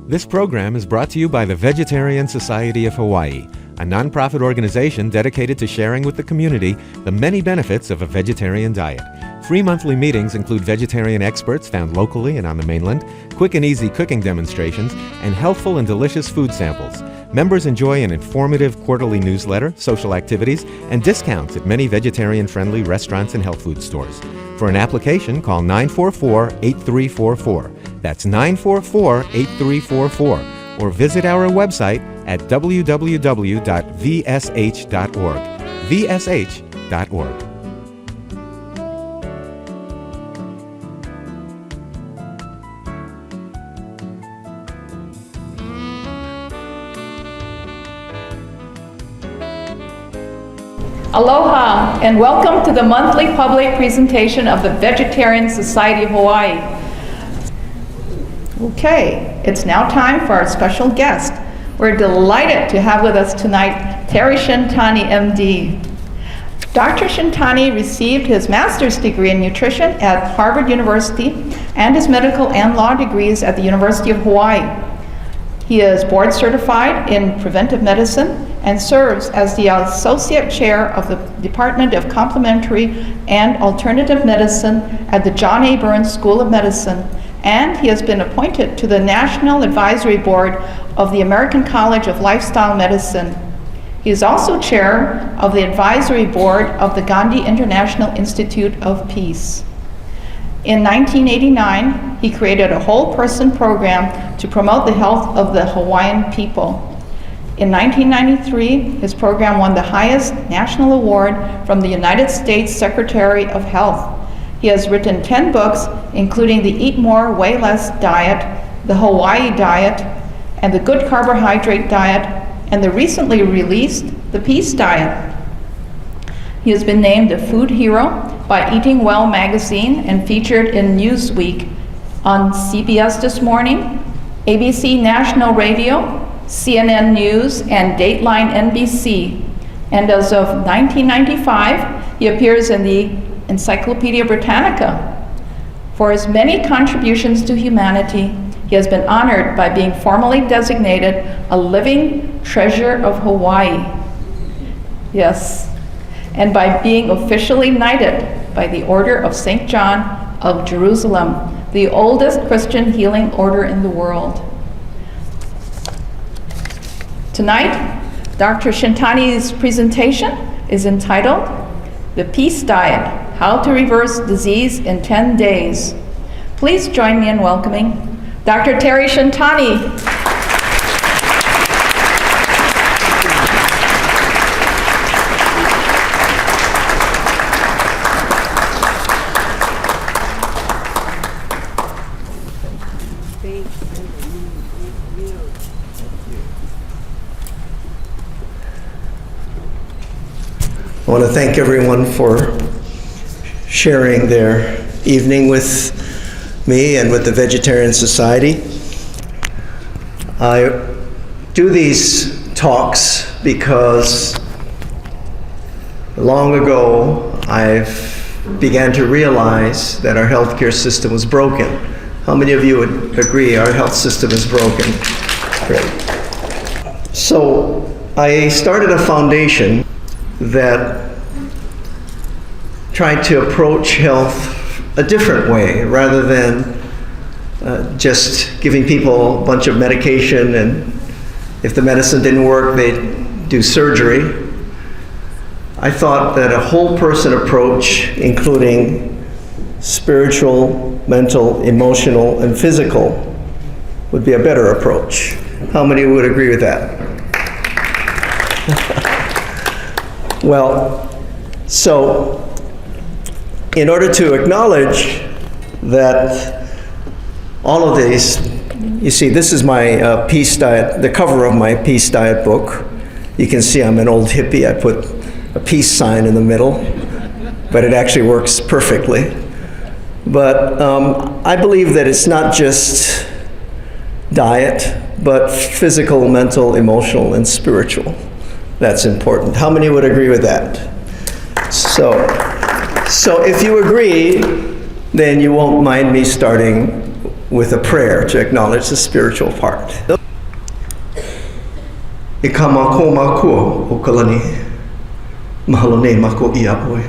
This program is brought to you by the Vegetarian Society of Hawaii, a nonprofit organization dedicated to sharing with the community the many benefits of a vegetarian diet. Free monthly meetings include vegetarian experts found locally and on the mainland, quick and easy cooking demonstrations, and healthful and delicious food samples. Members enjoy an informative quarterly newsletter, social activities, and discounts at many vegetarian-friendly restaurants and health food stores. For an application, call 944-8344. That's 944-8344. Or visit our website at www.vsh.org. vsh.org. Aloha, and welcome to the monthly public presentation of the Vegetarian Society of Hawaii. Okay, it's now time for our special guest. We're delighted to have with us tonight Terry Shintani, MD. Dr. Shintani received his master's degree in nutrition at Harvard University and his medical and law degrees at the University of Hawaii. He is board certified in preventive medicine and serves as the Associate Chair of the Department of Complementary and Alternative Medicine at the John A. Burns School of Medicine, and he has been appointed to the National Advisory Board of the American College of Lifestyle Medicine. He is also Chair of the Advisory Board of the Gandhi International Institute of Peace. In 1989, he created a whole person program to promote the health of the Hawaiian people. In 1993, his program won the highest national award from the United States Secretary of Health. He has written 10 books, including the Eat More, Weigh Less diet, the Hawaii diet, and the Good Carbohydrate diet, and the recently released The Peace Diet. He has been named a food hero by Eating Well magazine and featured in Newsweek on CBS This Morning, ABC National Radio, CNN News, and Dateline NBC. And as of 1995, he appears in the Encyclopedia Britannica. For his many contributions to humanity, he has been honored by being formally designated a living treasure of Hawaii. Yes, and by being officially knighted by the Order of St. John of Jerusalem, the oldest Christian healing order in the world. Tonight, Dr. Shintani's presentation is entitled The Peace Diet, How to Reverse Disease in 10 Days. Please join me in welcoming Dr. Terry Shintani. I want to thank everyone for sharing their evening with me and with the Vegetarian Society. I do these talks because long ago I began to realize that our healthcare system was broken. How many of you would agree our health system is broken? Great. So I started a foundation that tried to approach health a different way, rather than just giving people a bunch of medication, and if the medicine didn't work, they'd do surgery. I thought that a whole person approach, including spiritual, mental, emotional, and physical, would be a better approach. How many would agree with that? Well, so in order to acknowledge that all of these, you see, this is my Peace Diet, the cover of my Peace Diet book. You can see I'm an old hippie. I put a peace sign in the middle, but it actually works perfectly. But I believe that it's not just diet, but physical, mental, emotional, and spiritual. That's important. How many would agree with that? So if you agree, then you won't mind me starting with a prayer to acknowledge the spiritual part. Ikamako mako o kalani mahalone mako iapoe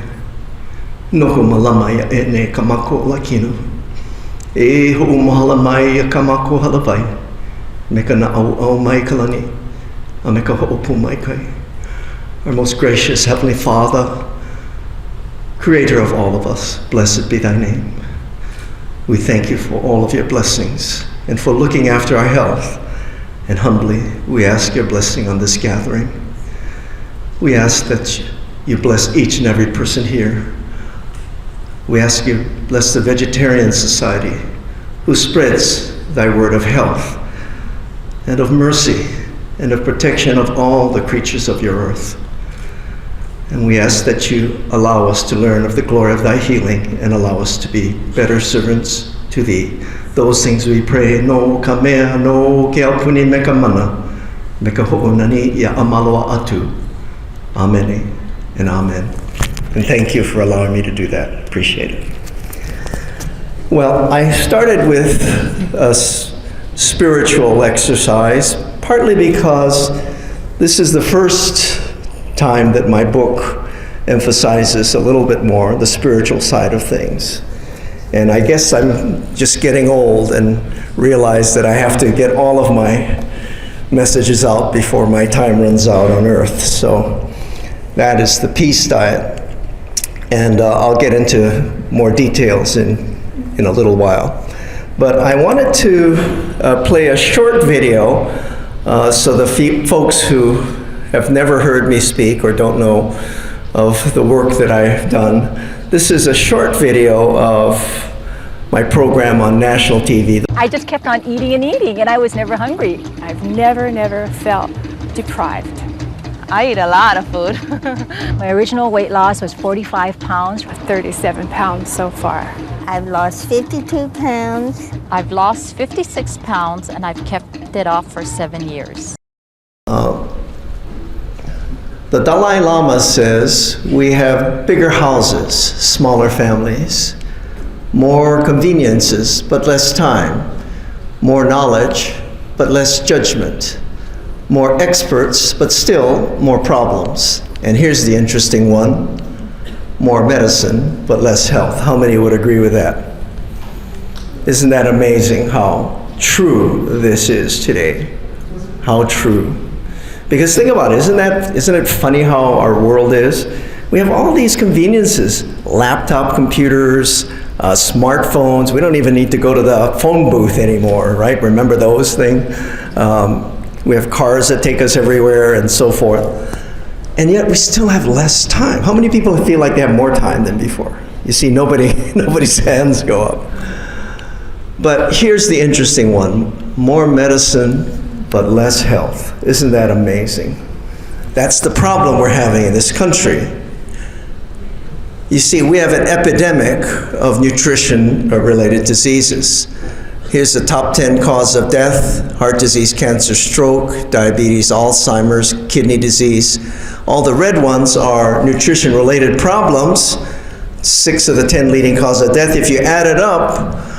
noko malama ya ene kamako lakino e ho mahala mai kamako halavai meka na au mai kalani ameka ho opu mai kai. Our most gracious Heavenly Father, Creator of all of us, blessed be thy name. We thank you for all of your blessings and for looking after our health. And humbly, we ask your blessing on this gathering. We ask that you bless each and every person here. We ask you bless the Vegetarian Society, who spreads thy word of health and of mercy and of protection of all the creatures of your earth. And we ask that you allow us to learn of the glory of thy healing and allow us to be better servants to thee. Those things we pray. No kamea, no kealpuni mekamana, mekaho'onani ya amaloa atu. Amen and amen. And thank you for allowing me to do that. Appreciate it. Well, I started with a spiritual exercise, partly because this is the first time that my book emphasizes a little bit more the spiritual side of things. And I guess I'm just getting old and realize that I have to get all of my messages out before my time runs out on earth. So that is the peace diet. And I'll get into more details in a little while. But I wanted to play a short video so the folks who have never heard me speak or don't know of the work that I've done. This is a short video of my program on national TV. I just kept on eating and eating, and I was never hungry. I've never felt deprived. I eat a lot of food. My original weight loss was 45 pounds. 37 pounds so far. I've lost 52 pounds. I've lost 56 pounds, and I've kept it off for 7 years. The Dalai Lama says we have bigger houses, smaller families, more conveniences, but less time, more knowledge, but less judgment, more experts, but still more problems. And here's the interesting one, more medicine, but less health. How many would agree with that? Isn't that amazing how true this is today? How true. Because think about it, isn't it funny how our world is? We have all these conveniences, laptop computers, smartphones. We don't even need to go to the phone booth anymore, right? Remember those things? We have cars that take us everywhere and so forth. And yet we still have less time. How many people feel like they have more time than before? You see, nobody's hands go up. But here's the interesting one, more medicine, but less health. Isn't that amazing? That's the problem we're having in this country. You see, we have an epidemic of nutrition-related diseases. Here's the top 10 causes of death: heart disease, cancer, stroke, diabetes, Alzheimer's, kidney disease. All the red ones are nutrition-related problems. 6 of the 10 leading causes of death. If you add it up,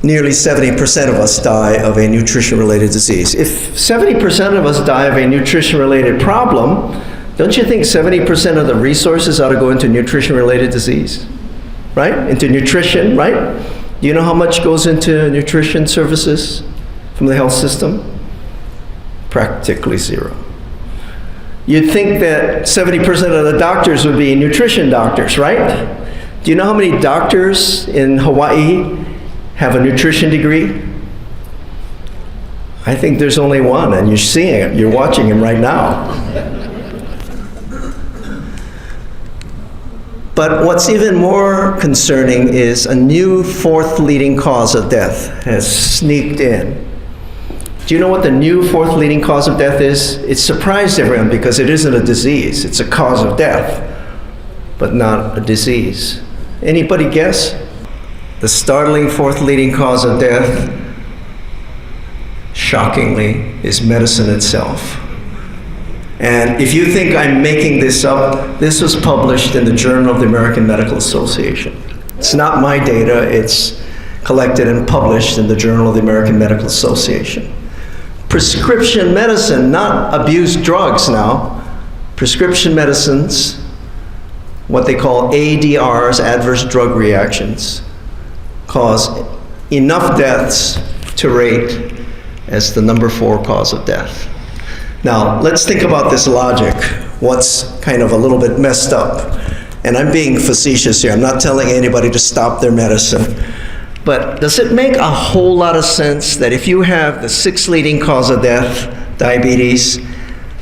nearly 70% of us die of a nutrition-related disease. If 70% of us die of a nutrition-related problem, don't you think 70% of the resources ought to go into nutrition-related disease? Right? Into nutrition, right? Do you know how much goes into nutrition services from the health system? Practically zero. You'd think that 70% of the doctors would be nutrition doctors, right? Do you know how many doctors in Hawaii have a nutrition degree? I think there's only one, and you're seeing it. You're watching him right now. But what's even more concerning is a new 4th leading cause of death has sneaked in. Do you know what the new 4th leading cause of death is? It surprised everyone because it isn't a disease. It's a cause of death, but not a disease. Anybody guess? The startling 4th leading cause of death, shockingly, is medicine itself. And if you think I'm making this up, this was published in the Journal of the American Medical Association. It's not my data, it's collected and published in the Journal of the American Medical Association. Prescription medicine, not abused drugs now, prescription medicines, what they call ADRs, adverse drug reactions, cause enough deaths to rate as the number 4 cause of death. Now, let's think about this logic, what's kind of a little bit messed up. And I'm being facetious here, I'm not telling anybody to stop their medicine. But does it make a whole lot of sense that if you have the 6th leading cause of death, diabetes,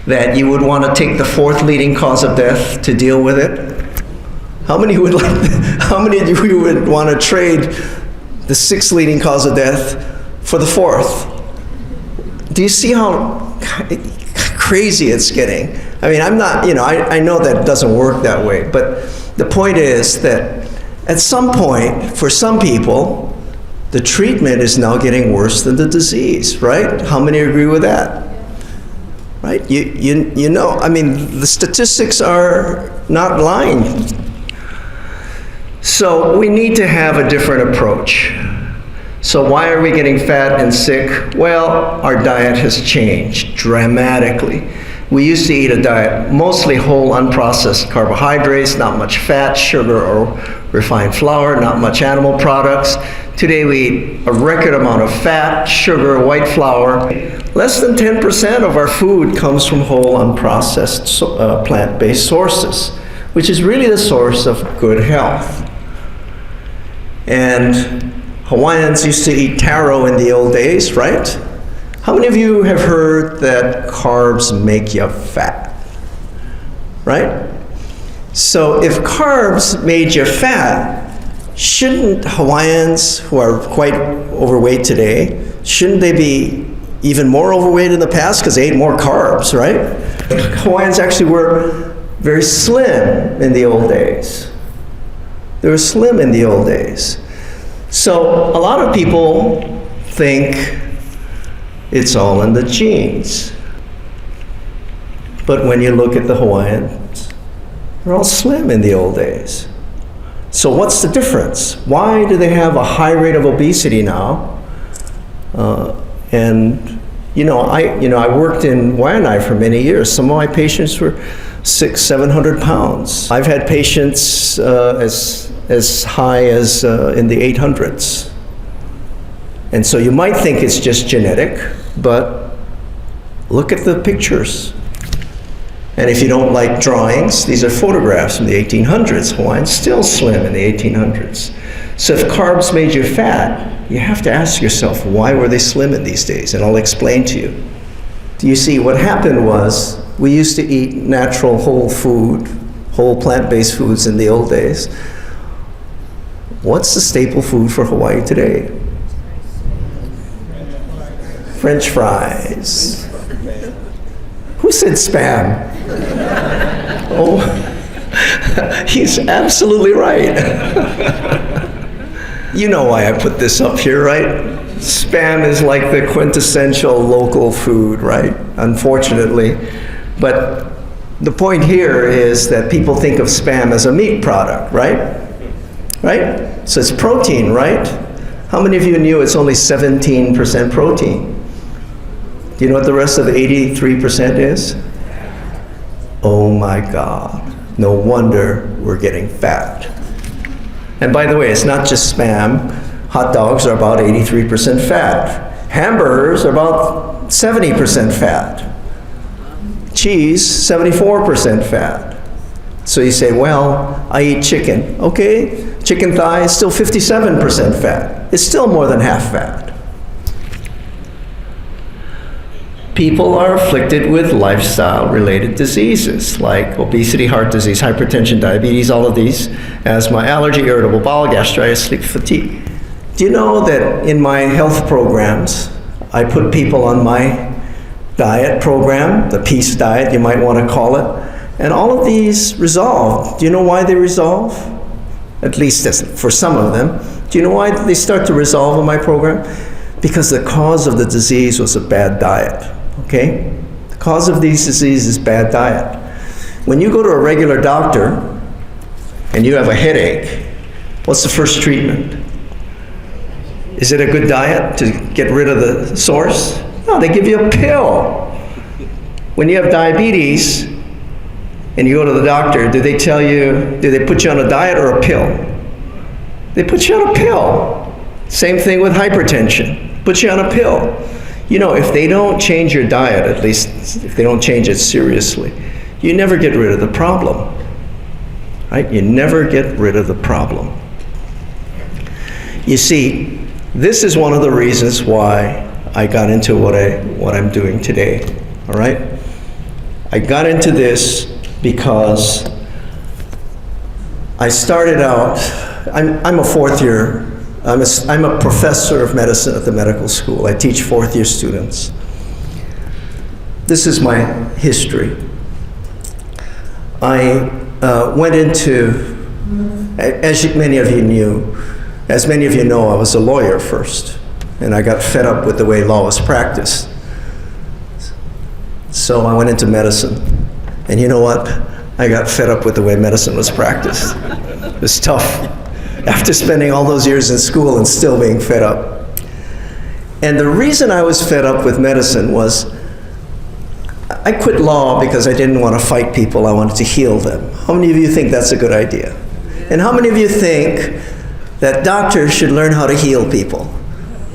that you would want to take the 4th leading cause of death to deal with it? How many would of you would want to trade the 6th leading cause of death for the 4th? Do you see how crazy it's getting? I mean, I'm not, I know that it doesn't work that way, but the point is that at some point, for some people, the treatment is now getting worse than the disease, right? How many agree with that? Right? You know, I mean, the statistics are not lying. So we need to have a different approach. So why are we getting fat and sick? Well, our diet has changed dramatically. We used to eat a diet mostly whole, unprocessed carbohydrates, not much fat, sugar, or refined flour, not much animal products. Today we eat a record amount of fat, sugar, white flour. Less than 10% of our food comes from whole, unprocessed, plant-based sources, which is really the source of good health. And Hawaiians used to eat taro in the old days, right? How many of you have heard that carbs make you fat? Right? So if carbs made you fat, shouldn't Hawaiians who are quite overweight today, shouldn't they be even more overweight in the past because they ate more carbs, right? Hawaiians actually were very slim in the old days. They were slim in the old days. So a lot of people think it's all in the genes. But when you look at the Hawaiians, they're all slim in the old days. So what's the difference? Why do they have a high rate of obesity now? I worked in Waianae for many years. Some of my patients were 600-700 pounds. I've had patients as high as in the 800s. And so you might think it's just genetic, but look at the pictures. And if you don't like drawings, these are photographs from the 1800s. Hawaiians still slim in the 1800s. So if carbs made you fat, you have to ask yourself, why were they slim in these days? And I'll explain to you. Do you see, what happened was, we used to eat natural whole food, whole plant-based foods in the old days. What's the staple food for Hawaii today? French fries. Who said Spam? Oh, he's absolutely right. You know why I put this up here, right? Spam is like the quintessential local food, right? Unfortunately. But the point here is that people think of Spam as a meat product, right? Right? So it's protein, right? How many of you knew it's only 17% protein? Do you know what the rest of the 83% is? Oh my God. No wonder we're getting fat. And by the way, it's not just Spam. Hot dogs are about 83% fat. Hamburgers are about 70% fat. Cheese, 74% fat. So you say, well, I eat chicken. Okay, chicken thigh is still 57% fat. It's still more than half fat. People are afflicted with lifestyle-related diseases like obesity, heart disease, hypertension, diabetes, all of these, asthma, allergy, irritable bowel, gastritis, sleep, fatigue. Do you know that in my health programs, I put people on my diet program, the peace diet, you might want to call it, and all of these resolve. Do you know why they resolve? At least for some of them. Do you know why they start to resolve in my program? Because the cause of the disease was a bad diet. Okay? The cause of these diseases is bad diet. When you go to a regular doctor and you have a headache, what's the first treatment? Is it a good diet to get rid of the source? No, they give you a pill. When you have diabetes and you go to the doctor, do they put you on a diet or a pill? They put you on a pill. Same thing with hypertension. Put you on a pill. You know, if they don't change your diet, at least if they don't change it seriously, you never get rid of the problem. Right? You never get rid of the problem. You see, this is one of the reasons why I got into what I'm doing today. All right? I got into this because I started out, I'm a fourth year, I'm a professor of medicine at the medical school. I teach fourth year students. This is my history. I went into, as many of you know, I was a lawyer first, and I got fed up with the way law was practiced. So I went into medicine, and you know what? I got fed up with the way medicine was practiced. It was tough, after spending all those years in school and still being fed up. And the reason I was fed up with medicine was, I quit law because I didn't want to fight people, I wanted to heal them. How many of you think that's a good idea? And how many of you think that doctors should learn how to heal people?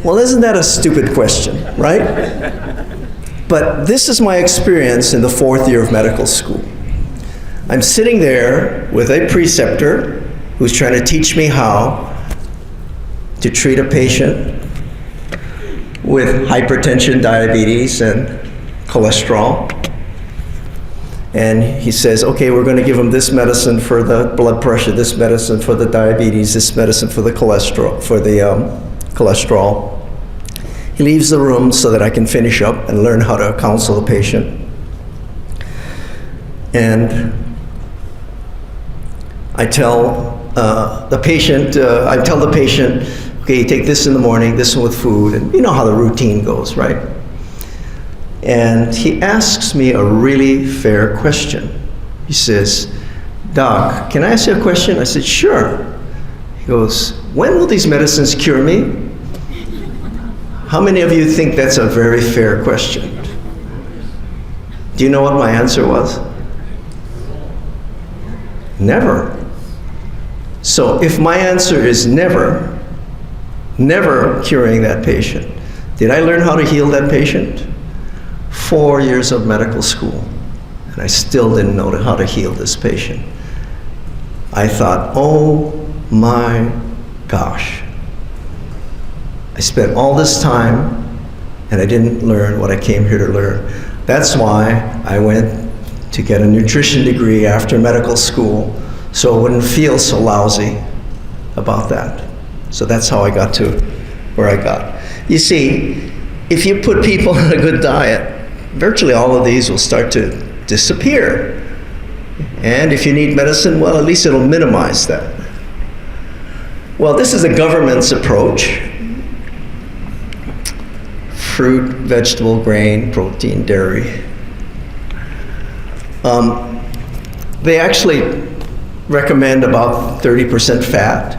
Well, isn't that a stupid question, right? But this is my experience in the fourth year of medical school. I'm sitting there with a preceptor who's trying to teach me how to treat a patient with hypertension, diabetes, and cholesterol. And he says, okay, we're going to give him this medicine for the blood pressure, this medicine for the diabetes, this medicine for the cholesterol, He leaves the room so that I can finish up and learn how to counsel the patient. And I tell the patient, okay, you take this in the morning, this one with food, and you know how the routine goes, right? And he asks me a really fair question. He says, Doc, can I ask you a question? I said, sure. He goes, when will these medicines cure me? How many of you think that's a very fair question? Do you know what my answer was? Never. So if my answer is never curing that patient, did I learn how to heal that patient? 4 years of medical school, and I still didn't know how to heal this patient. I thought, oh my gosh. I spent all this time and I didn't learn what I came here to learn. That's why I went to get a nutrition degree after medical school, so I wouldn't feel so lousy about that. So that's how I got to where I got. You see, if you put people on a good diet, virtually all of these will start to disappear. And if you need medicine, well, at least it'll minimize that. Well, this is the government's approach. Fruit, vegetable, grain, protein, dairy. They actually recommend about 30% fat.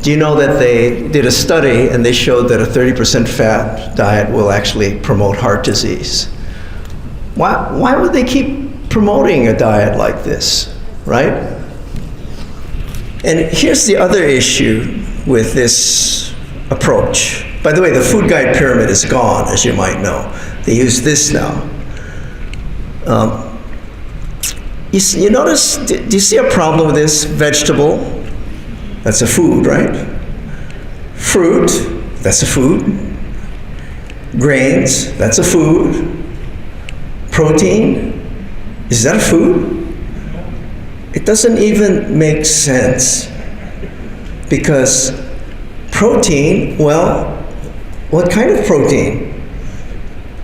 Do you know that they did a study and they showed that a 30% fat diet will actually promote heart disease? Why would they keep promoting a diet like this, right? And here's the other issue with this approach. By the way, the food guide pyramid is gone, as you might know. They use this now. You notice, do you see a problem with this? Vegetable, that's a food, right? Fruit, that's a food. Grains, that's a food. Protein, is that a food? It doesn't even make sense. Because protein, well, what kind of protein?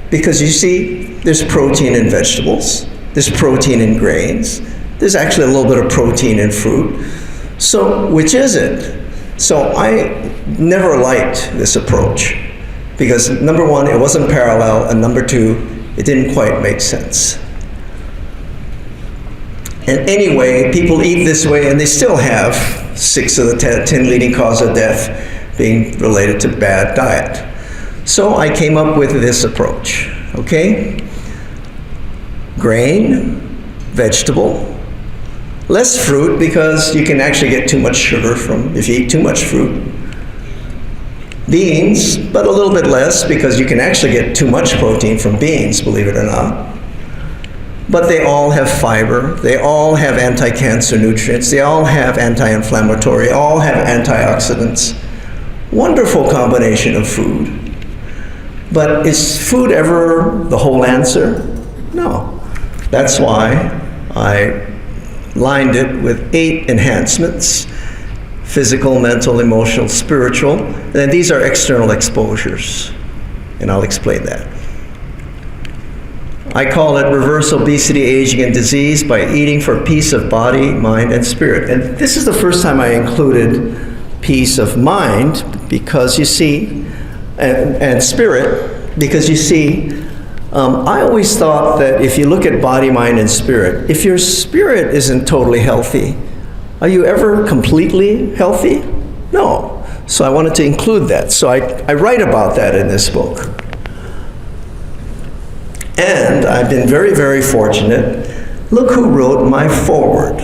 Because you see, there's protein in vegetables, there's protein in grains, there's actually a little bit of protein in fruit. So which is it? So I never liked this approach because number one, it wasn't parallel, and number two, it didn't quite make sense. And anyway, people eat this way and they still have 6 of the 10 leading causes of death: being related to bad diet. So I came up with this approach, okay? Grain, vegetable, less fruit because you can actually get too much sugar if you eat too much fruit. Beans, but a little bit less because you can actually get too much protein from beans, believe it or not. But they all have fiber, they all have anti-cancer nutrients, they all have anti-inflammatory, all have antioxidants. Wonderful combination of food. But is food ever the whole answer? No. That's why I lined it with 8 enhancements: physical, mental, emotional, spiritual. And these are external exposures. And I'll explain that. I call it Reverse Obesity, Aging, and Disease by Eating for Peace of Body, Mind, and Spirit. And this is the first time I included peace of mind because you see, and spirit, because you see, I always thought that if you look at body, mind, and spirit, if your spirit isn't totally healthy, are you ever completely healthy? No. So I wanted to include that. So I write about that in this book. And I've been very, very fortunate. Look who wrote my foreword.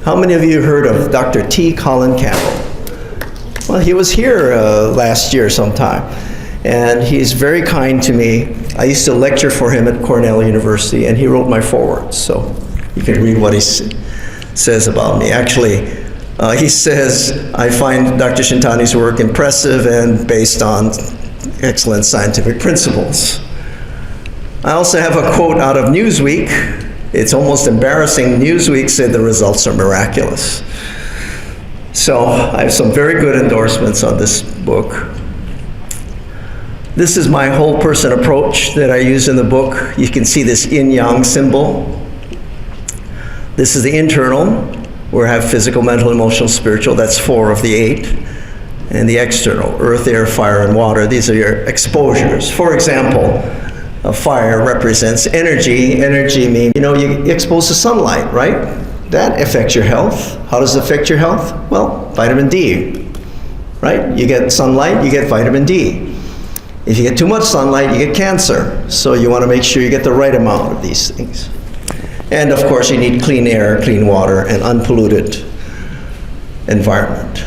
How many of you heard of Dr. T. Colin Campbell? Well, he was here last year sometime. And he's very kind to me. I used to lecture for him at Cornell University, and he wrote my foreword. So you can read what he says about me. Actually, he says, I find Dr. Shintani's work impressive and based on excellent scientific principles. I also have a quote out of Newsweek. It's almost embarrassing. Newsweek said the results are miraculous. So I have some very good endorsements on this book. This is my whole person approach that I use in the book. You can see this yin-yang symbol. This is the internal, where I have physical, mental, emotional, spiritual. That's 4 of the 8. And the external, earth, air, fire, and water. These are your exposures. For example, fire represents energy. Energy means, you expose to sunlight, right? That affects your health. How does it affect your health? Well, vitamin D, right? You get sunlight, you get vitamin D. If you get too much sunlight, you get cancer. So you want to make sure you get the right amount of these things. And of course, you need clean air, clean water, and unpolluted environment.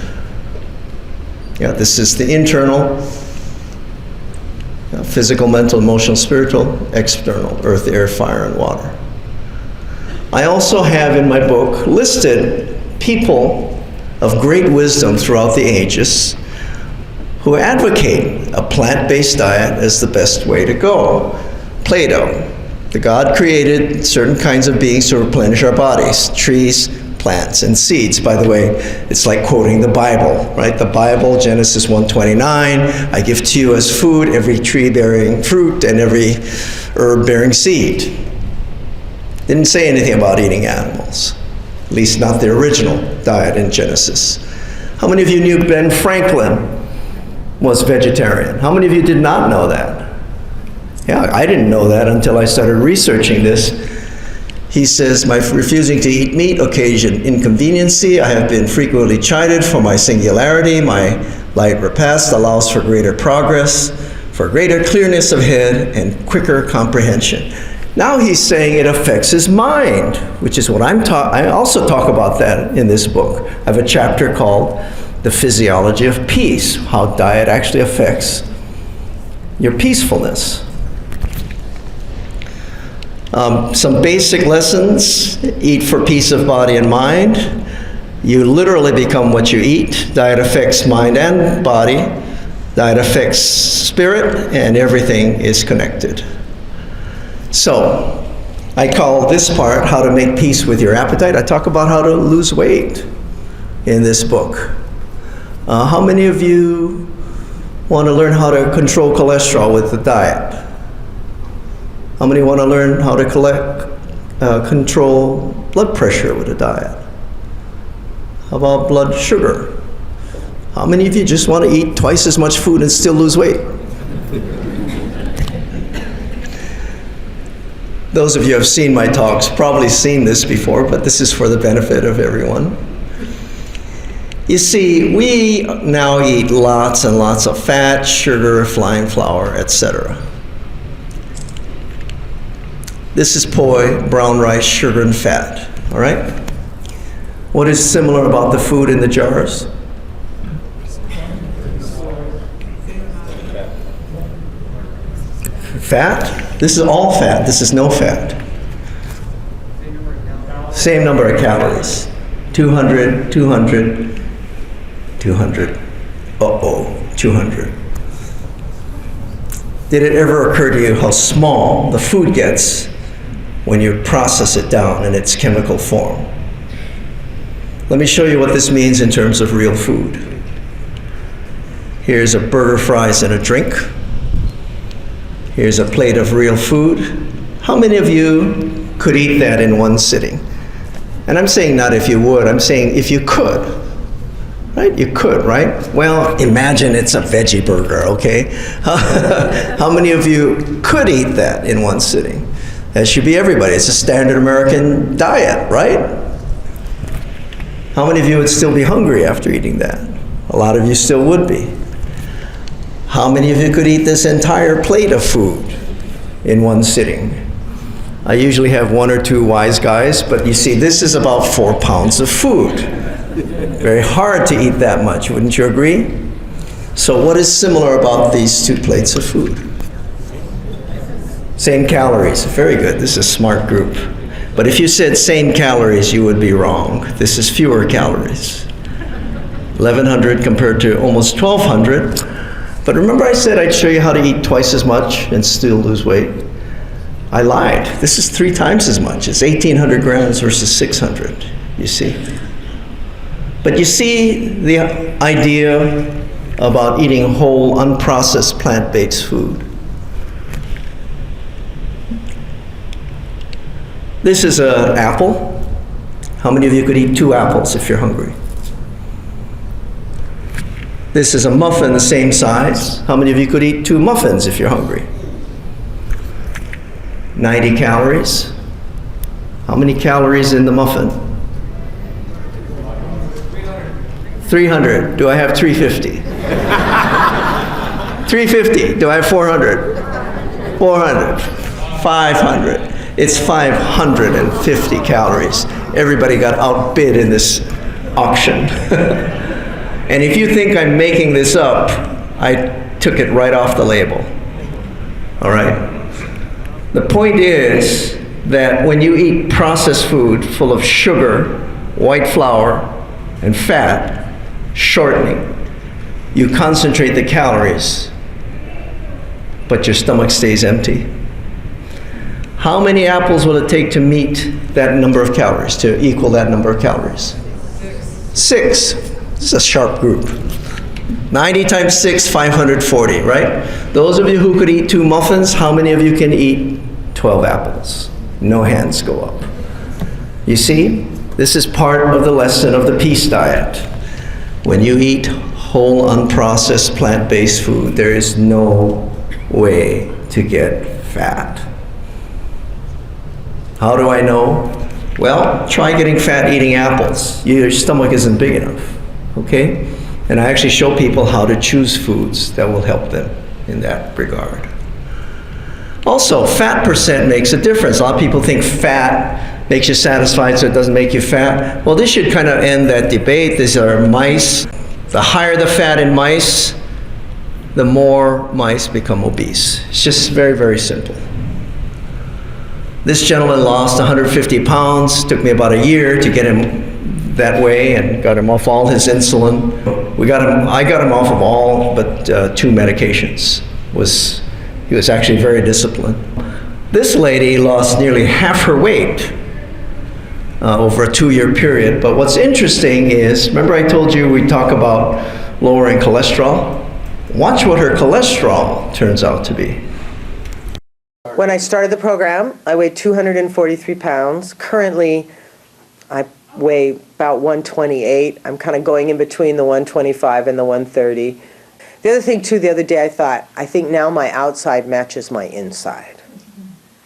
Yeah, this is the internal, physical, mental, emotional, spiritual, external, earth, air, fire, and water. I also have in my book listed people of great wisdom throughout the ages who advocate a plant-based diet as the best way to go. Plato, the God created certain kinds of beings to replenish our bodies, trees, plants, and seeds. By the way, it's like quoting the Bible, right? The Bible, Genesis 1:29, I give to you as food every tree bearing fruit and every herb bearing seed. Didn't say anything about eating animals, at least not the original diet in Genesis. How many of you knew Ben Franklin was vegetarian? How many of you did not know that? Yeah, I didn't know that until I started researching this. He says, my refusing to eat meat occasioned inconveniency. I have been frequently chided for my singularity. My light repast allows for greater progress, for greater clearness of head and quicker comprehension. Now he's saying it affects his mind, which is what I also talk about that in this book. I have a chapter called The Physiology of Peace, how diet actually affects your peacefulness. Some basic lessons: eat for peace of body and mind. You literally become what you eat. Diet affects mind and body. Diet affects spirit, and everything is connected. So, I call this part How to Make Peace with Your Appetite. I talk about how to lose weight in this book. How many of you want to learn how to control cholesterol with the diet? How many want to learn how to control blood pressure with a diet? How about blood sugar? How many of you just want to eat twice as much food and still lose weight? Those of you who have seen my talks probably seen this before, but this is for the benefit of everyone. You see, we now eat lots and lots of fat, sugar, fine flour, etc. This is poi, brown rice, sugar, and fat, all right? What is similar about the food in the jars? Fat? This is all fat. This is no fat. Same number of calories. 200, 200, 200. Uh-oh, 200. Did it ever occur to you how small the food gets when you process it down in its chemical form? Let me show you what this means in terms of real food. Here's a burger, fries, and a drink. Here's a plate of real food. How many of you could eat that in one sitting? And I'm saying not if you would, I'm saying if you could. Right? You could, right? Well, imagine it's a veggie burger, okay? How many of you could eat that in one sitting? That should be everybody. It's a standard American diet, right? How many of you would still be hungry after eating that? A lot of you still would be. How many of you could eat this entire plate of food in one sitting? I usually have one or two wise guys, but you see, this is about 4 pounds of food. Very hard to eat that much, wouldn't you agree? So what is similar about these 2 plates of food? Same calories. Very good. This is a smart group. But if you said same calories, you would be wrong. This is fewer calories. 1,100 compared to almost 1,200. But remember I said I'd show you how to eat twice as much and still lose weight? I lied. This is 3 times as much. It's 1,800 grams versus 600, you see. But you see the idea about eating whole, unprocessed, plant-based food. This is an apple. How many of you could eat 2 apples if you're hungry? This is a muffin the same size. How many of you could eat 2 muffins if you're hungry? 90 calories. How many calories in the muffin? 300. Do I have 350? 350. Do I have 400? 400. 500. It's 550 calories. Everybody got outbid in this auction. And if you think I'm making this up, I took it right off the label. All right? The point is that when you eat processed food full of sugar, white flour, and fat, shortening, you concentrate the calories, but your stomach stays empty. How many apples will it take to meet that number of calories, to equal that number of calories? 6. This is a sharp group. 90 times 6, 540, right? Those of you who could eat 2 muffins, how many of you can eat 12 apples? No hands go up. You see, this is part of the lesson of the peace diet. When you eat whole, unprocessed, plant-based food, there is no way to get fat. How do I know? Well, try getting fat eating apples. Your stomach isn't big enough, okay? And I actually show people how to choose foods that will help them in that regard. Also, fat percent makes a difference. A lot of people think fat makes you satisfied, so it doesn't make you fat. Well, this should kind of end that debate. These are mice. The higher the fat in mice, the more mice become obese. It's just very, very simple. This gentleman lost 150 pounds. Took me about a year to get him that way and got him off all his insulin. I got him off of all but 2 medications. He was actually very disciplined. This lady lost nearly half her weight over a 2-year period. But what's interesting is, remember I told you we talk about lowering cholesterol? Watch what her cholesterol turns out to be. When I started the program, I weighed 243 pounds. Currently, I weigh about 128. I'm kind of going in between the 125 and the 130. The other thing, too, the other day I think now my outside matches my inside.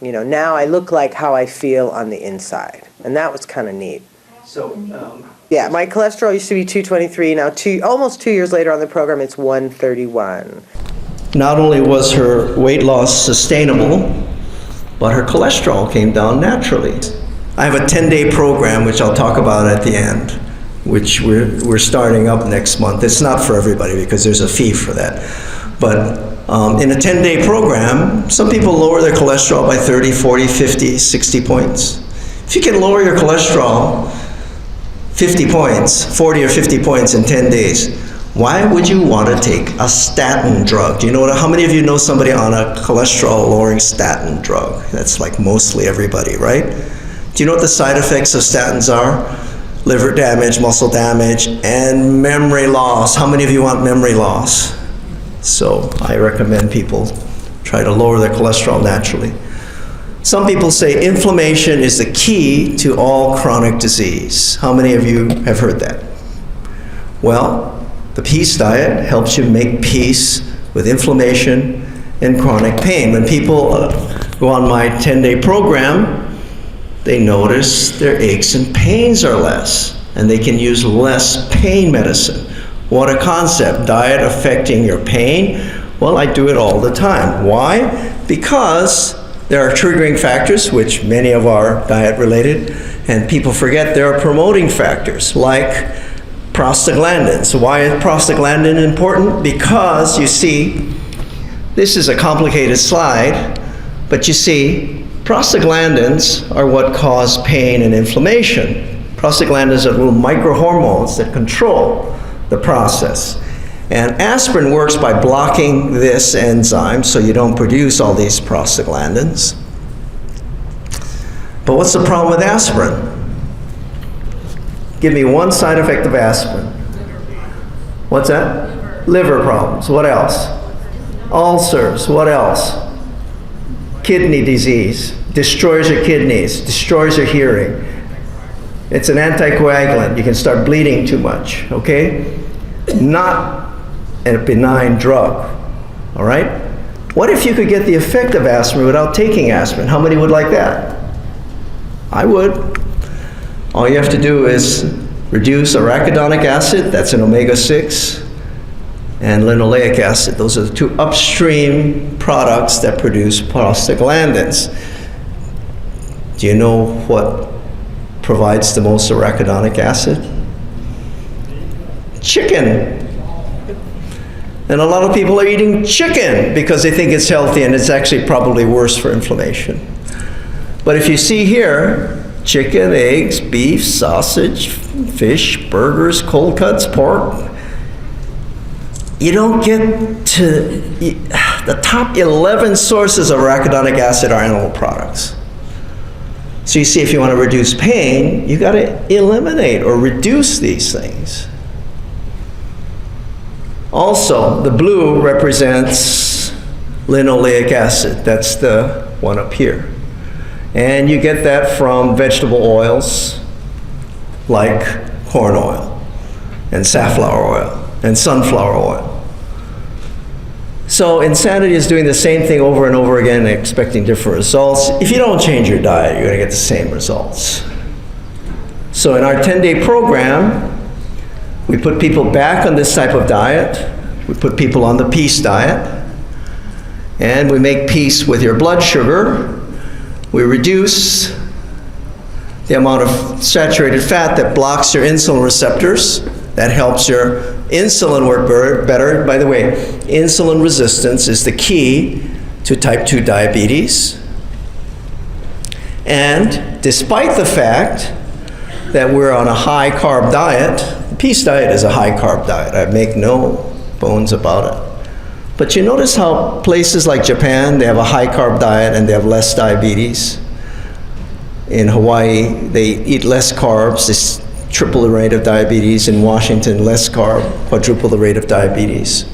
You know, now I look like how I feel on the inside. And that was kind of neat. So Yeah, my cholesterol used to be 223. Now, almost 2 years later on the program, it's 131. Not only was her weight loss sustainable, but her cholesterol came down naturally. I have a 10-day program, which I'll talk about at the end, which we're starting up next month. It's not for everybody because there's a fee for that. But in a 10-day program, some people lower their cholesterol by 30, 40, 50, 60 points. If you can lower your cholesterol 50 points, 40 or 50 points in 10 days, why would you want to take a statin drug? Do you know how many of you know somebody on a cholesterol-lowering statin drug? That's like mostly everybody, right? Do you know what the side effects of statins are? Liver damage, muscle damage, and memory loss. How many of you want memory loss? So I recommend people try to lower their cholesterol naturally. Some people say inflammation is the key to all chronic disease. How many of you have heard that? Well, the peace diet helps you make peace with inflammation and chronic pain. When people go on my 10-day program, they notice their aches and pains are less, and they can use less pain medicine. What a concept, diet affecting your pain. Well, I do it all the time. Why? Because there are triggering factors, which many of our diet related, and people forget there are promoting factors like prostaglandins. Why is prostaglandin important? Because you see, this is a complicated slide, but you see, prostaglandins are what cause pain and inflammation. Prostaglandins are little microhormones that control the process. And aspirin works by blocking this enzyme so you don't produce all these prostaglandins. But what's the problem with aspirin? Give me one side effect of aspirin. What's that? Liver problems. What else? Ulcers. What else? Kidney disease. Destroys your kidneys. Destroys your hearing. It's an anticoagulant. You can start bleeding too much, okay? Not a benign drug, all right? What if you could get the effect of aspirin without taking aspirin? How many would like that? I would. All you have to do is reduce arachidonic acid, that's an omega-6, and linoleic acid. Those are the two upstream products that produce prostaglandins. Do you know what provides the most arachidonic acid? Chicken. And a lot of people are eating chicken because they think it's healthy, and it's actually probably worse for inflammation. But if you see here, chicken, eggs, beef, sausage, fish, burgers, cold cuts, pork, you don't get to, the top 11 sources of arachidonic acid are animal products. So you see, if you want to reduce pain, you got to eliminate or reduce these things. Also, the blue represents linoleic acid. That's the one up here. And you get that from vegetable oils like corn oil and safflower oil and sunflower oil. So insanity is doing the same thing over and over again, expecting different results. If you don't change your diet, you're going to get the same results. So in our 10-day program, we put people back on this type of diet. We put people on the peace diet. And we make peace with your blood sugar. We reduce the amount of saturated fat that blocks your insulin receptors. That helps your insulin work better. By the way, insulin resistance is the key to type 2 diabetes. And despite the fact that we're on a high carb diet, the peace diet is a high carb diet. I make no bones about it. But you notice how places like Japan, they have a high carb diet and they have less diabetes. In Hawaii, they eat less carbs. They triple the rate of diabetes. In Washington, less carb, quadruple the rate of diabetes.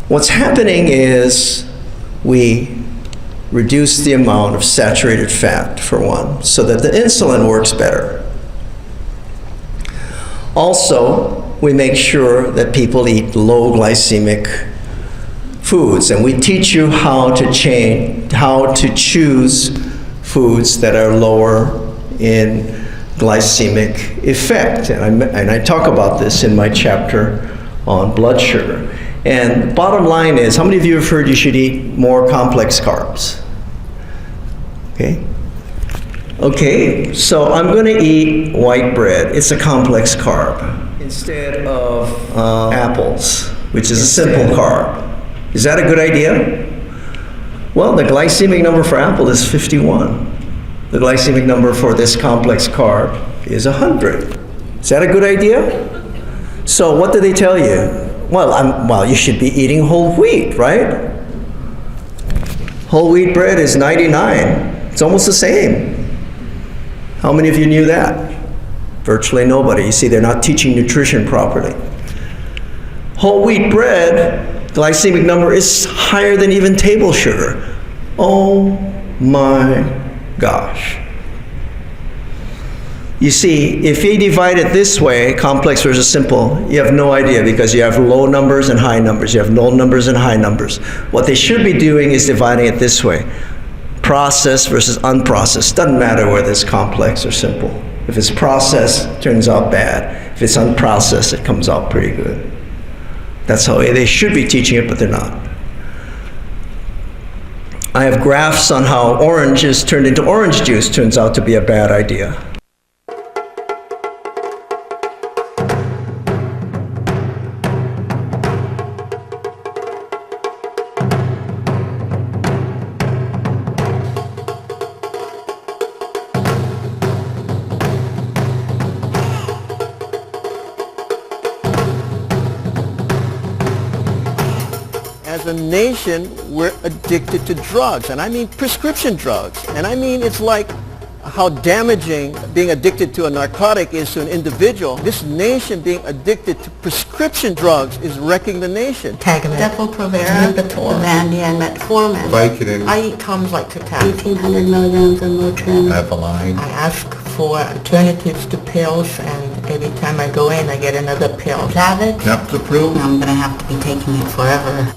What's happening is we reduce the amount of saturated fat, for one, so that the insulin works better. Also, we make sure that people eat low glycemic foods, and we teach you how to choose foods that are lower in glycemic effect. And I talk about this in my chapter on blood sugar. And the bottom line is, how many of you have heard you should eat more complex carbs? Okay. Okay, so I'm going to eat white bread. It's a complex carb. Instead of apples, which is a simple carb. Is that a good idea? Well, the glycemic number for apple is 51. The glycemic number for this complex carb is 100. Is that a good idea? So what do they tell you? Well, you should be eating whole wheat, right? Whole wheat bread is 99. It's almost the same. How many of you knew that? Virtually nobody. You see, they're not teaching nutrition properly. Whole wheat bread, glycemic number is higher than even table sugar. Oh my gosh. You see, if you divide it this way, complex versus simple, you have no idea because you have low numbers and high numbers. You have low numbers and high numbers. What they should be doing is dividing it this way. Processed versus unprocessed. Doesn't matter whether it's complex or simple. If it's processed, it turns out bad. If it's unprocessed, it comes out pretty good. That's how they should be teaching it, but they're not. I have graphs on how oranges turned into orange juice turns out to be a bad idea. As a nation, we're addicted to drugs, and I mean prescription drugs. And I mean, it's like how damaging being addicted to a narcotic is to an individual. This nation being addicted to prescription drugs is wrecking the nation. Depo-Provera, Vandia, and Metformin. Vicodin. I eat Tums like Tic-Tac. 1,800 milligrams of Motrin. Eveline. I ask for alternatives to pills, and every time I go in, I get another pill. Plavix. Captopril. I'm gonna have to be taking it forever.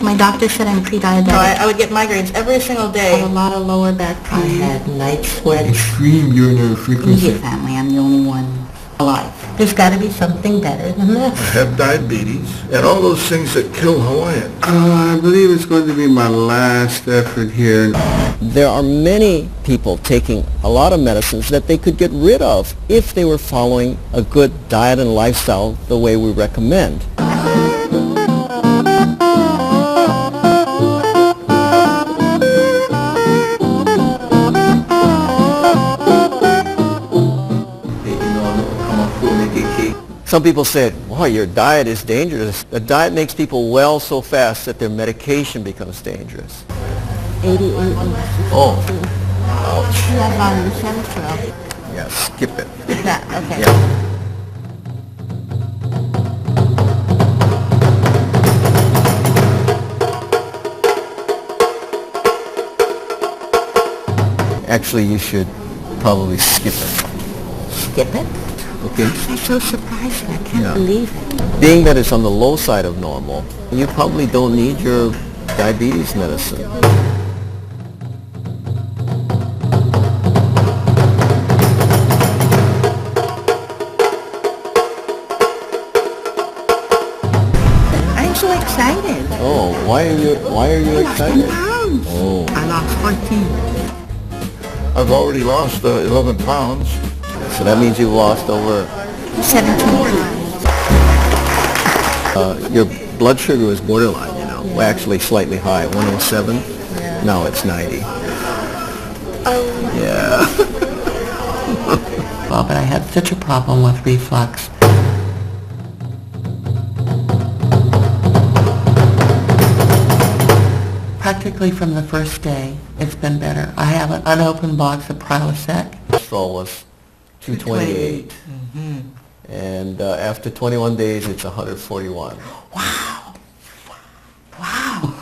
My doctor said I'm pre-diabetic. So I would get migraines every single day. I have a lot of lower back pain. I had night sweats. Extreme urinary frequency. Immediate family, I'm the only one alive. There's got to be something better than this. I have diabetes and all those things that kill Hawaiians. I believe it's going to be my last effort here. There are many people taking a lot of medicines that they could get rid of if they were following a good diet and lifestyle the way we recommend. Some people said, "Boy, your diet is dangerous." The diet makes people well so fast that their medication becomes dangerous. 88. Oh, ouch. That's on the cholesterol. Yeah, skip it. Is that okay? Yeah. Actually, you should probably skip it. Skip it? Okay. I'm so surprised. I can't believe it. Being that it's on the low side of normal, you probably don't need your diabetes medicine. I'm so excited. Oh, why are you excited? 10 pounds. Oh. I lost 14. I've already lost 11 pounds. So that means you've lost over 17 pounds. your blood sugar is borderline, you know. Well, actually slightly high, 107. Yeah. Now it's 90. Oh. Yeah. Well, but I had such a problem with reflux. Practically from the first day, it's been better. I have an unopened box of Prilosec. Cholesterol was 228. Mm-hmm. And after 21 days, it's 141. Wow. Wow.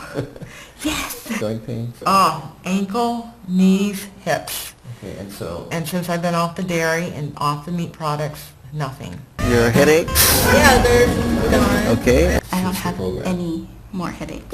Yes. Joint pain? Oh, ankle, knees, hips. Okay, and so? And since I've been off the dairy and off the meat products, nothing. Your headaches? Yeah, they're gone. Okay. I don't have any more headaches.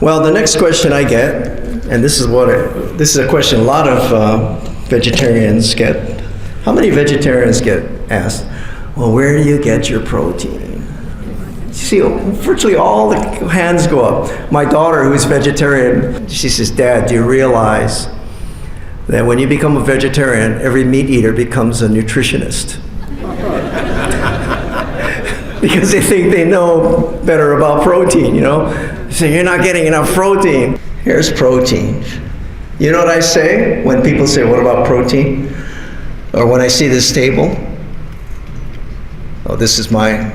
Well, the next question I get, and this is a question a lot of vegetarians get. How many vegetarians get asked, well, where do you get your protein? See, virtually all the hands go up. My daughter, who's vegetarian, she says, Dad, do you realize that when you become a vegetarian, every meat eater becomes a nutritionist? Because they think they know better about protein, you know? So you're not getting enough protein. Here's protein. You know what I say when people say, what about protein? Or when I see this table? Oh, this is my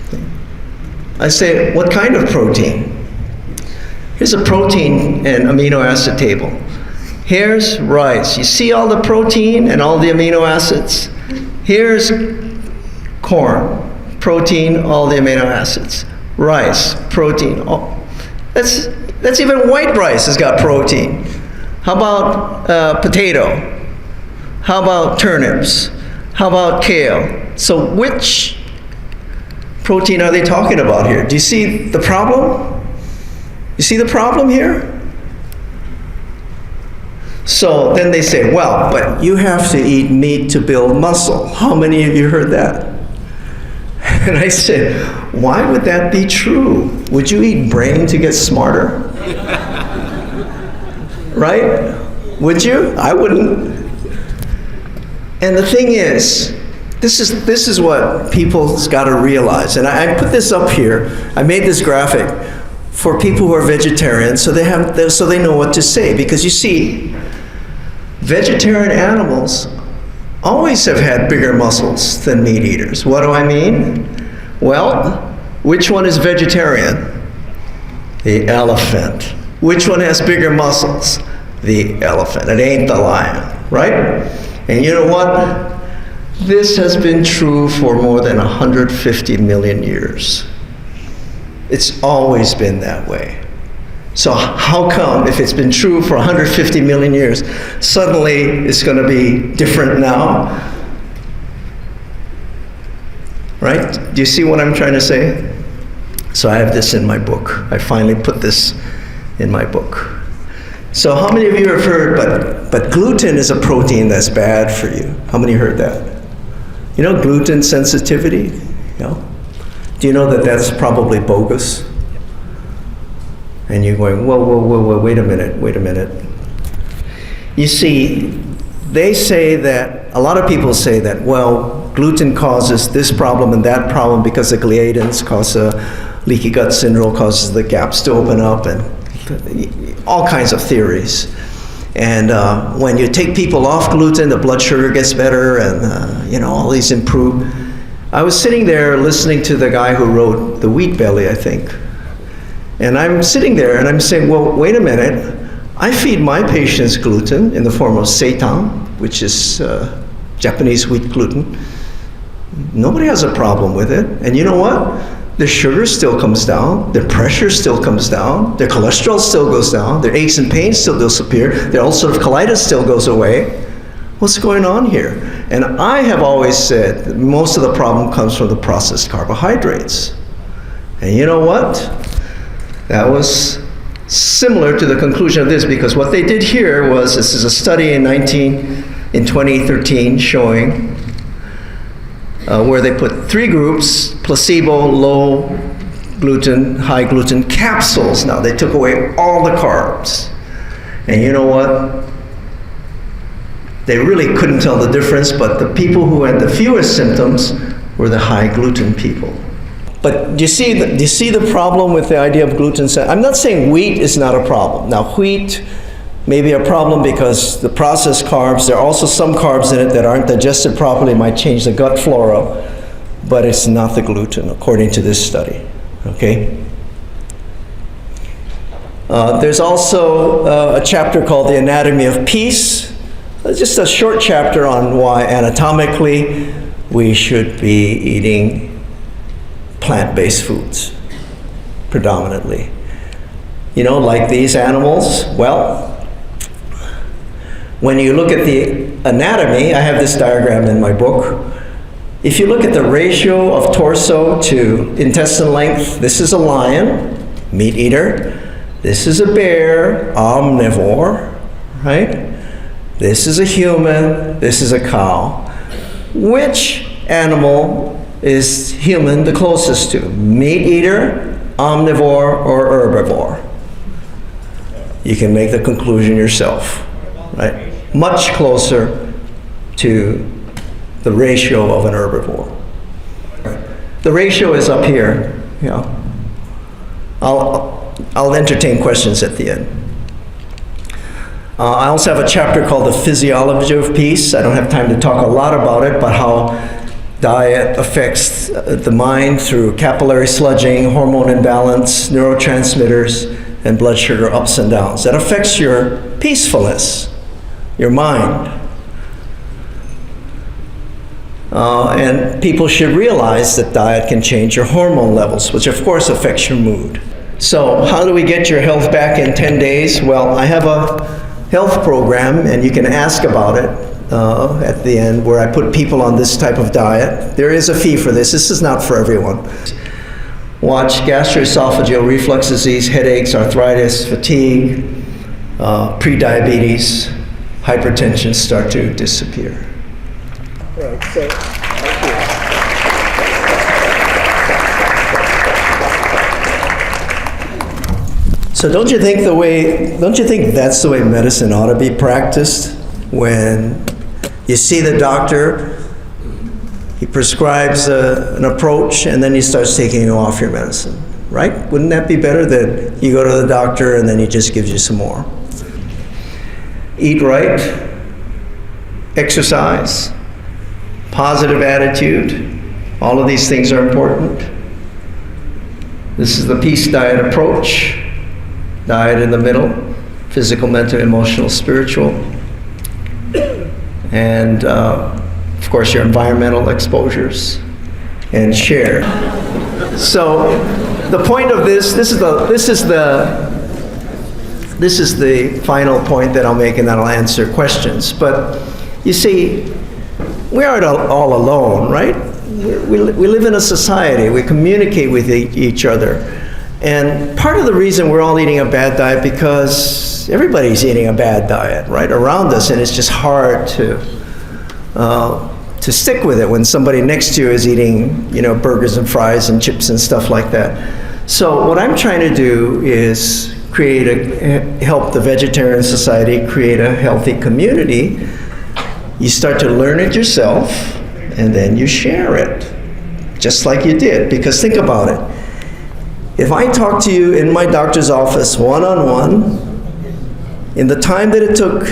thing. I say, what kind of protein? Here's a protein and amino acid table. Here's rice. You see all the protein and all the amino acids? Here's corn. Protein, all the amino acids. Rice, protein. That's even white rice has got protein. How about potato? How about turnips? How about kale? So which protein are they talking about here? Do you see the problem? You see the problem here? So then they say, well, but you have to eat meat to build muscle. How many of you heard that? And I said, why would that be true? Would you eat brain to get smarter? Right? Would you? I wouldn't. And the thing is, this is what people's got to realize. And I put this up here. I made this graphic for people who are vegetarians, so they know what to say. Because you see, vegetarian animals always have had bigger muscles than meat eaters. What do I mean? Well, which one is vegetarian? The elephant. Which one has bigger muscles? The elephant. It ain't the lion, right? And you know what? This has been true for more than 150 million years. It's always been that way. So how come, if it's been true for 150 million years, suddenly it's going to be different now? Right? Do you see what I'm trying to say? So I have this in my book. I finally put this in my book. So how many of you have heard, but gluten is a protein that's bad for you? How many heard that? You know gluten sensitivity? You know? Do you know that that's probably bogus? And you're going, whoa, wait a minute. You see, they say that, a lot of people say that, well, gluten causes this problem and that problem because the gliadins cause leaky gut syndrome, causes the gaps to open up, and all kinds of theories. And when you take people off gluten, the blood sugar gets better, and all these improve. I was sitting there listening to the guy who wrote The Wheat Belly, I think. And I'm sitting there and I'm saying, well, wait a minute. I feed my patients gluten in the form of seitan, which is Japanese wheat gluten. Nobody has a problem with it. And you know what? Their sugar still comes down, their pressure still comes down, their cholesterol still goes down, their aches and pains still disappear, their ulcerative colitis still goes away. What's going on here? And I have always said that most of the problem comes from the processed carbohydrates. And you know what? That was similar to the conclusion of this, because what they did here was, this is a study in 2013 showing where they put 3 groups, placebo, low gluten, high gluten capsules. Now they took away all the carbs. And you know what? They really couldn't tell the difference, but the people who had the fewest symptoms were the high gluten people. But do you see the problem with the idea of gluten? I'm not saying wheat is not a problem. Now wheat may be a problem because the processed carbs, there are also some carbs in it that aren't digested properly, might change the gut flora, but it's not the gluten, according to this study, okay? There's also a chapter called The Anatomy of Peace. It's just a short chapter on why anatomically we should be eating plant-based foods, predominantly. You know, like these animals, well, when you look at the anatomy, I have this diagram in my book. If you look at the ratio of torso to intestine length, this is a lion, meat eater. This is a bear, omnivore, right? This is a human, this is a cow. Which animal is human the closest to? Meat eater, omnivore, or herbivore? You can make the conclusion yourself, right? Much closer to the ratio of an herbivore. The ratio is up here. Yeah. I'll entertain questions at the end. I also have a chapter called The Physiology of Peace. I don't have time to talk a lot about it, but how diet affects the mind through capillary sludging, hormone imbalance, neurotransmitters, and blood sugar ups and downs. That affects your peacefulness, your mind. And people should realize that diet can change your hormone levels, which of course affects your mood. So how do we get your health back in 10 days? Well, I have a health program, and you can ask about it at the end, where I put people on this type of diet. There is a fee for this. This is not for everyone. Watch gastroesophageal reflux disease, headaches, arthritis, fatigue, prediabetes, hypertension start to disappear. Right, so, thank you. So don't you think that's the way medicine ought to be practiced? When you see the doctor, he prescribes an approach, and then he starts taking you off your medicine, right? Wouldn't that be better than you go to the doctor and then he just gives you some more? Eat right, exercise, positive attitude, all of these things are important. This is the peace diet approach. Diet in the middle, physical, mental, emotional, spiritual, and of course your environmental exposures, and share. So the point of this is the final point that I'll make, and then I'll answer questions. But you see, we aren't all alone, right? We live in a society. We communicate with each other. And part of the reason we're all eating a bad diet, because everybody's eating a bad diet, right, around us, and it's just hard to stick with it when somebody next to you is eating, burgers and fries and chips and stuff like that. So what I'm trying to do is help the vegetarian society create a healthy community. You start to learn it yourself, and then you share it, just like you did. Because think about it. If I talk to you in my doctor's office one-on-one, in the time that it took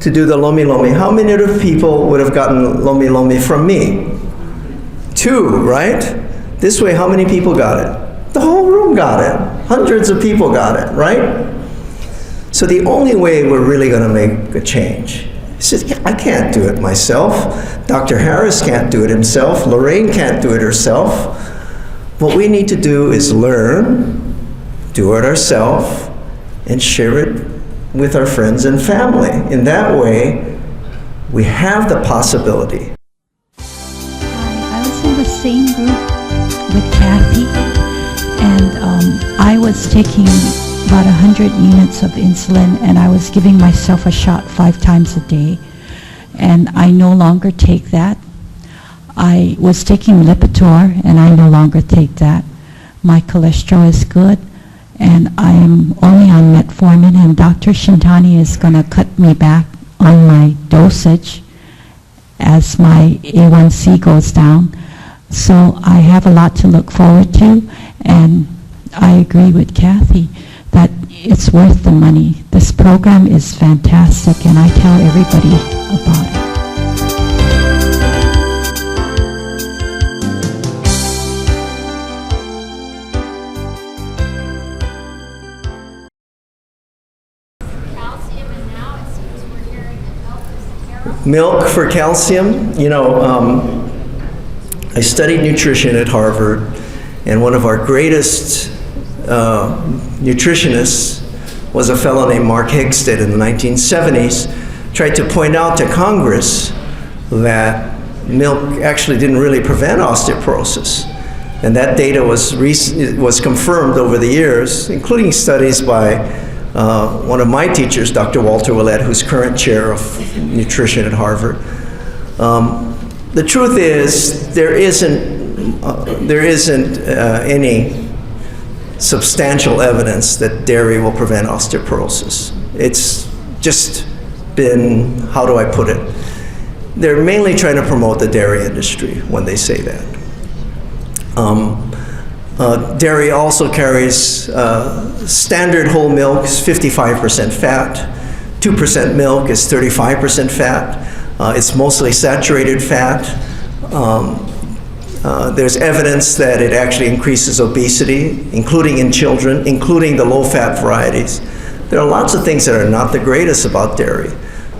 to do the Lomi Lomi, how many other people would have gotten Lomi Lomi from me? 2, right? This way, how many people got it? The whole room got it. Hundreds of people got it, right? So the only way we're really going to make a change is, I can't do it myself. Dr. Harris can't do it himself. Lorraine can't do it herself. What we need to do is learn, do it ourselves, and share it with our friends and family. In that way, we have the possibility. I was in the same group with Kathy, and I was taking about 100 units of insulin, and I was giving myself a shot 5 times a day, and I no longer take that. I was taking Lipitor, and I no longer take that. My cholesterol is good, and I am only on metformin, and Dr. Shintani is going to cut me back on my dosage as my A1C goes down. So I have a lot to look forward to, and I agree with Kathy that it's worth the money. This program is fantastic, and I tell everybody about it. Milk for calcium. I studied nutrition at Harvard, and one of our greatest nutritionists was a fellow named Mark Hegstead in the 1970s, tried to point out to Congress that milk actually didn't really prevent osteoporosis. And that data was confirmed over the years, including studies by one of my teachers, Dr. Walter Willett, who's current chair of nutrition at Harvard. The truth is, there isn't any substantial evidence that dairy will prevent osteoporosis. It's just been, how do I put it? They're mainly trying to promote the dairy industry when they say that. Dairy also carries standard whole milk is 55% fat, 2% milk is 35% fat. It's mostly saturated fat. There's evidence that it actually increases obesity, including in children, including the low-fat varieties. There are lots of things that are not the greatest about dairy.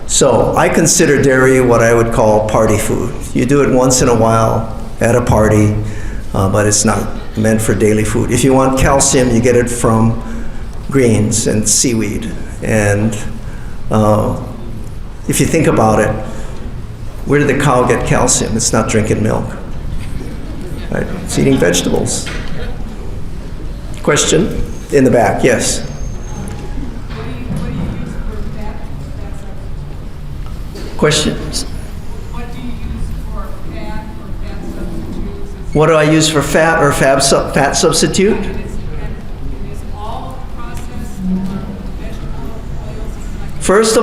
So I consider dairy what I would call party food. You do it once in a while at a party, but it's not meant for daily food. If you want calcium, you get it from greens and seaweed. And if you think about it, where did the cow get calcium? It's not drinking milk. Right? It's eating vegetables. Question? In the back, yes. Questions? What do you use for fat or fat substitutes? What do I use for fat or fat substitute? It is all processed vegetable oils. First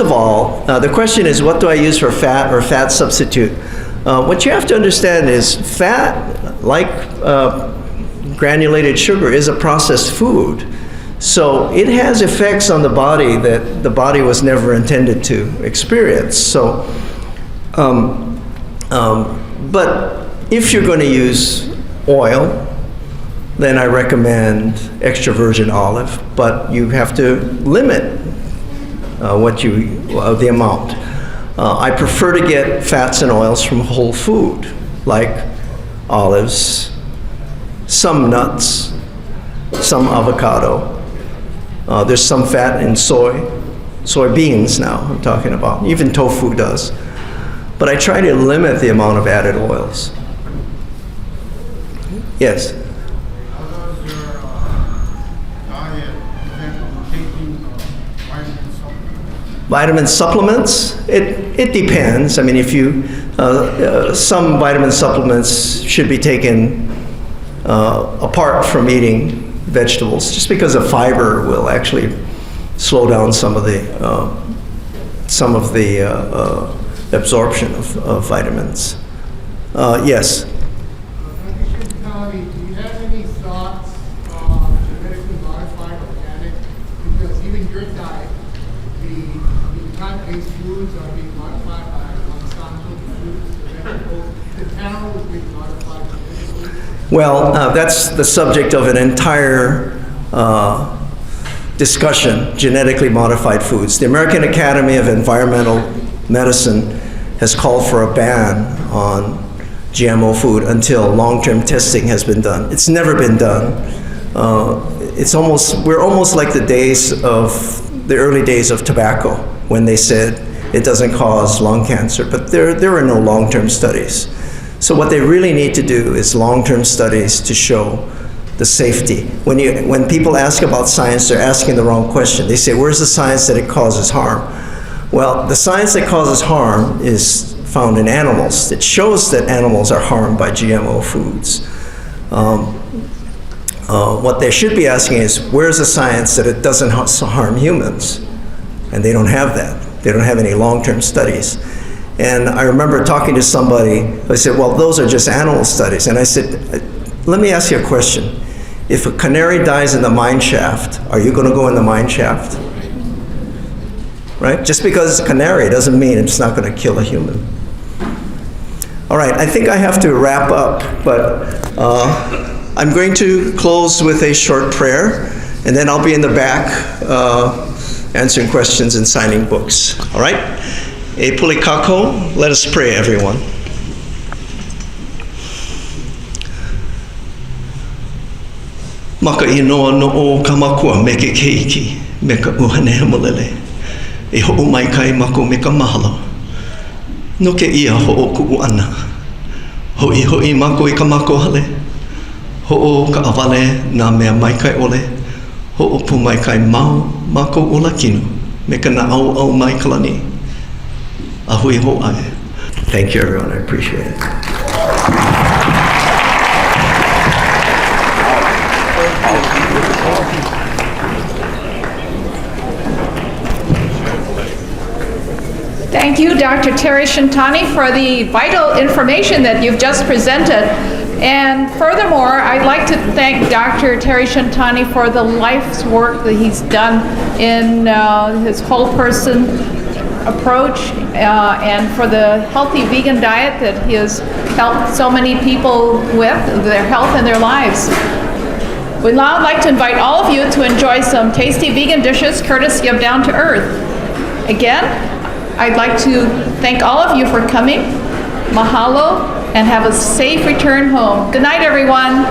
of all, the question is, what do I use for fat or fat substitute? What you have to understand is fat, like granulated sugar, is a processed food. So it has effects on the body that the body was never intended to experience. So, but if you're going to use oil, then I recommend extra virgin olive, but you have to limit the amount. I prefer to get fats and oils from whole food, like olives, some nuts, some avocado. There's some fat in soybeans now, I'm talking about. Even tofu does. But I try to limit the amount of added oils. Yes? How does your diet affect taking vitamin supplements? Vitamin supplements? It depends. I mean, if you, some vitamin supplements should be taken apart from eating vegetables, just because the fiber will actually slow down some of the absorption of vitamins. Yes? Do you have any thoughts on genetically modified organic? Because even your diet, the plant-based foods are being modified by Monsanto, the fruits, the vegetables, the cattle is being modified genetically. Well, that's the subject of an entire discussion, genetically modified foods. The American Academy of Environmental Medicine has called for a ban on GMO food until long-term testing has been done. It's never been done. We're almost like the early days of tobacco, when they said it doesn't cause lung cancer, but there are no long-term studies. So what they really need to do is long-term studies to show the safety. When people ask about science, they're asking the wrong question. They say, where's the science that it causes harm? Well, the science that causes harm is found in animals. It shows that animals are harmed by GMO foods. What they should be asking is, where's the science that it doesn't harm humans? And they don't have that. They don't have any long-term studies. And I remember talking to somebody, they said, well, those are just animal studies. And I said, let me ask you a question. If a canary dies in the mine shaft, are you going to go in the mine shaft? Right? Just because it's a canary doesn't mean it's not going to kill a human. All right, I think I have to wrap up, but I'm going to close with a short prayer, and then I'll be in the back answering questions and signing books. All right? E pulikako, let us pray, everyone. Maka inoa no o kamakua me ke keiki, me ka uhane hamolele. E ho'o mai kai mako me ka mahalo. No ke ia ho'o ku'u ana. Ho'i mako I ka mako hale. Ho'o ka awale nā mea maikai ole. Ho'o pu maikai mau mako ola kinu. Me ka na au mai kalani. Ahui ho'ai. Thank you everyone, I appreciate it. Thank you, Dr. Terry Shintani, for the vital information that you've just presented. And furthermore, I'd like to thank Dr. Terry Shintani for the life's work that he's done in his whole person approach and for the healthy vegan diet that he has helped so many people with their health and their lives. We'd now like to invite all of you to enjoy some tasty vegan dishes courtesy of Down to Earth. Again, I'd like to thank all of you for coming. Mahalo, and have a safe return home. Good night, everyone.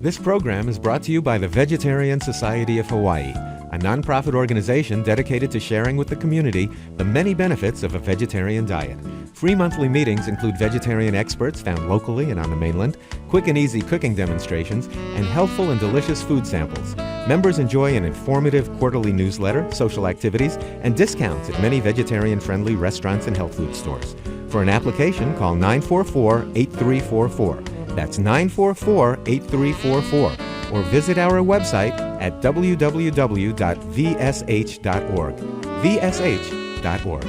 This program is brought to you by the Vegetarian Society of Hawaii, a nonprofit organization dedicated to sharing with the community the many benefits of a vegetarian diet. Free monthly meetings include vegetarian experts found locally and on the mainland, quick and easy cooking demonstrations, and healthful and delicious food samples. Members enjoy an informative quarterly newsletter, social activities, and discounts at many vegetarian-friendly restaurants and health food stores. For an application, call 944-8344. That's 944-8344. Or visit our website at www.vsh.org. vsh.org.